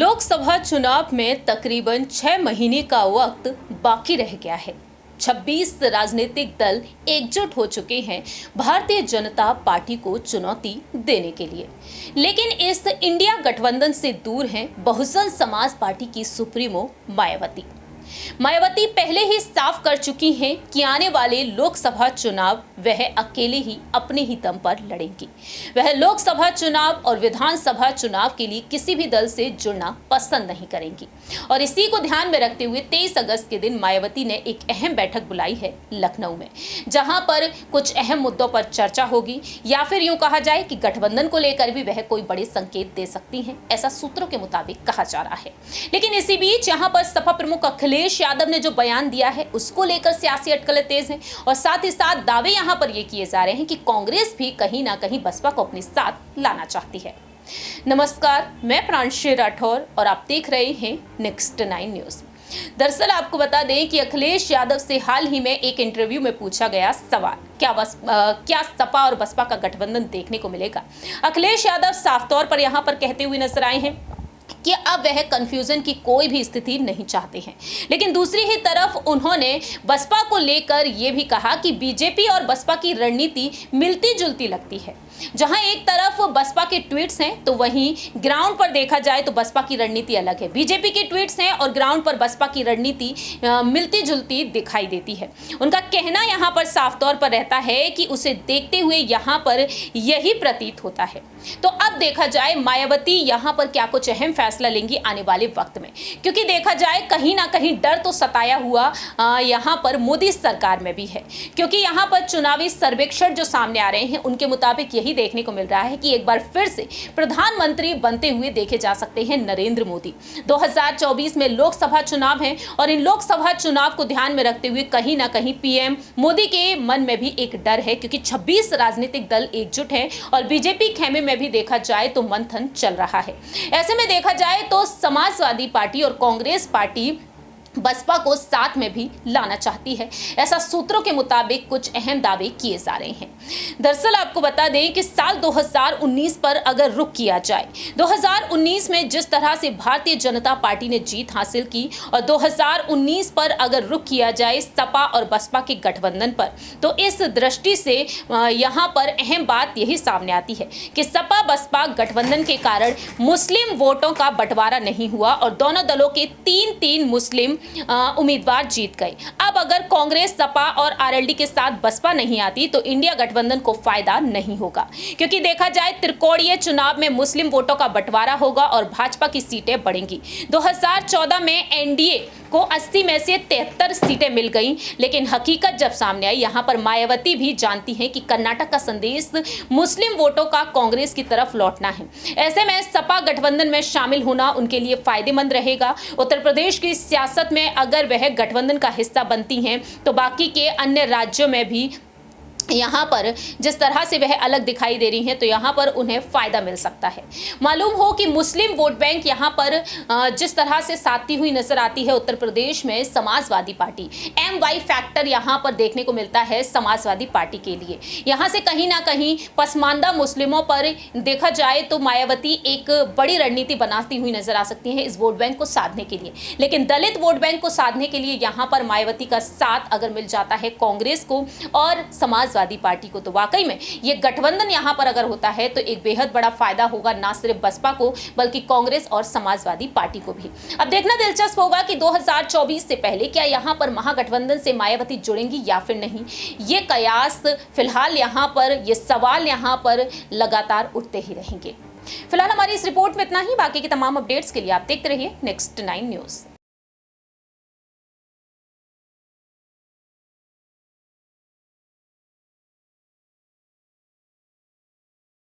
लोकसभा चुनाव में तकरीबन 6 महीने का वक्त बाकी रह गया है। 26 राजनीतिक दल एकजुट हो चुके हैं भारतीय जनता पार्टी को चुनौती देने के लिए। लेकिन इस इंडिया गठबंधन से दूर हैं बहुजन समाज पार्टी की सुप्रीमो मायावती। मायावती पहले ही साफ कर चुकी हैं कि आने वाले लोकसभा चुनाव वह अकेले ही अपने ही दम पर लड़ेंगी। वह लोकसभा चुनाव और विधानसभा चुनाव के लिए किसी भी दल से जुड़ना पसंद नहीं करेंगी और इसी को ध्यान में रखते हुए 23 अगस्त के दिन मायावती ने एक अहम बैठक बुलाई है लखनऊ में, जहां पर कुछ अहम मुद्दों पर चर्चा होगी या फिर यूं कहा जाए कि गठबंधन को लेकर भी वह कोई बड़े संकेत दे सकती हैं, ऐसा सूत्रों के मुताबिक कहा जा रहा है। लेकिन इसी बीच यहां पर सपा प्रमुख अखिलेश यादव ने जो बयान दिया है उसको लेकर सियासी अटकलें तेज हैं और साथ ही साथ दावे यहां पर ये किए जा रहे हैं कि कांग्रेस भी कहीं ना कहीं बसपा को अपने साथ लाना चाहती है। नमस्कार, मैं प्रांशी राठौर और आप देख रहे हैं नेक्स्ट 9 न्यूज। दरअसल आपको बता दें कि अखिलेश यादव से हाल ही में एक इंटरव्यू में पूछा गया सवाल, क्या सपा और बसपा का गठबंधन देखने को मिलेगा। अखिलेश यादव साफ तौर पर यहां पर कहते हुए नजर आए हैं कि अब वह कंफ्यूजन की कोई भी स्थिति नहीं चाहते हैं। लेकिन दूसरी ही तरफ उन्होंने बसपा को लेकर यह भी कहा कि बीजेपी और बसपा की रणनीति मिलती जुलती लगती है। जहां एक तरफ बसपा के ट्वीट्स हैं तो वहीं ग्राउंड पर देखा जाए तो बसपा की रणनीति अलग है। बीजेपी के ट्वीट्स हैं और ग्राउंड पर बसपा की रणनीति मिलती जुलती दिखाई देती है। उनका कहना यहां पर साफ तौर पर रहता है कि उसे देखते हुए यहां पर यही प्रतीत होता है। तो अब देखा जाए मायावती यहां पर क्या कुछ अहम फैसला लेंगी आने वाले वक्त में, क्योंकि देखा जाए कहीं ना कहीं डर तो सताया हुआ यहां पर मोदी सरकार में भी है, क्योंकि यहां पर चुनावी सर्वेक्षण जो सामने आ रहे हैं उनके मुताबिक यही देखने को मिल रहा है कि एक बार फिर से प्रधानमंत्री बनते हुए देखे जा सकते हैं नरेंद्र मोदी। 2024 में लोकसभा चुनाव है और इन लोकसभा चुनाव को ध्यान में रखते हुए कहीं ना कहीं पीएम मोदी के मन में भी एक डर है, क्योंकि 26 राजनीतिक दल एकजुट हैं और बीजेपी खेमे में भी देखा जाए तो मंथन चल रहा है। ऐसे में देखा जाए तो समाजवादी पार्टी और कांग्रेस पार्टी बसपा को साथ में भी लाना चाहती है, ऐसा सूत्रों के मुताबिक कुछ अहम दावे किए जा रहे हैं। दरअसल आपको बता दें कि साल 2019 पर अगर रुख किया जाए, 2019 में जिस तरह से भारतीय जनता पार्टी ने जीत हासिल की और 2019 पर अगर रुख किया जाए सपा और बसपा के गठबंधन पर, तो इस दृष्टि से यहाँ पर अहम बात यही सामने आती है कि सपा बसपा गठबंधन के कारण मुस्लिम वोटों का बंटवारा नहीं हुआ और दोनों दलों के 3-3 मुस्लिम उम्मीदवार जीत गए। अब अगर कांग्रेस सपा और आरएलडी के साथ बसपा नहीं आती तो इंडिया गठबंधन को फायदा नहीं होगा, क्योंकि देखा जाए त्रिकोणीय चुनाव में मुस्लिम वोटों का बंटवारा होगा और भाजपा की सीटें बढ़ेंगी। 2014 में एनडीए को 80 में से 73 सीटें मिल गई, लेकिन हकीकत जब सामने आई, यहां पर मायावती भी जानती हैं कि कर्नाटक का संदेश मुस्लिम वोटों का कांग्रेस की तरफ लौटना है। ऐसे में सपा गठबंधन में शामिल होना उनके लिए फायदेमंद रहेगा। उत्तर प्रदेश की सियासत में अगर वह गठबंधन का हिस्सा बनती हैं तो बाकी के अन्य राज्यों में भी यहाँ पर जिस तरह से वह अलग दिखाई दे रही हैं तो यहाँ पर उन्हें फायदा मिल सकता है। मालूम हो कि मुस्लिम वोट बैंक यहाँ पर जिस तरह से साथी हुई नजर आती है उत्तर प्रदेश में समाजवादी पार्टी, MY फैक्टर यहाँ पर देखने को मिलता है समाजवादी पार्टी के लिए। यहाँ से कहीं ना कहीं पसमानदा मुस्लिमों पर देखा जाए तो मायावती एक बड़ी रणनीति बनाती हुई नजर आ सकती है इस वोट बैंक को साधने के लिए। लेकिन दलित वोट बैंक को साधने के लिए यहाँ पर मायावती का साथ अगर मिल जाता है कांग्रेस को और समाजवादी पार्टी को, तो वाकई में ये गठबंधन यहां पर अगर होता है तो एक बेहद बड़ा फायदा होगा न सिर्फ बसपा को बल्कि कांग्रेस और समाजवादी पार्टी को भी। अब देखना दिलचस्प होगा कि 2024 से पहले क्या यहां पर महागठबंधन से मायावती जुड़ेंगी या फिर नहीं। ये कयास फिलहाल यहां पर, ये सवाल यहां पर लगातार उठते ही रहेंगे। फिलहाल हमारी इस रिपोर्ट में इतना ही। बाकी की तमाम अपडेट्स के लिए आप देखते रहिए नेक्स्ट 9 न्यूज।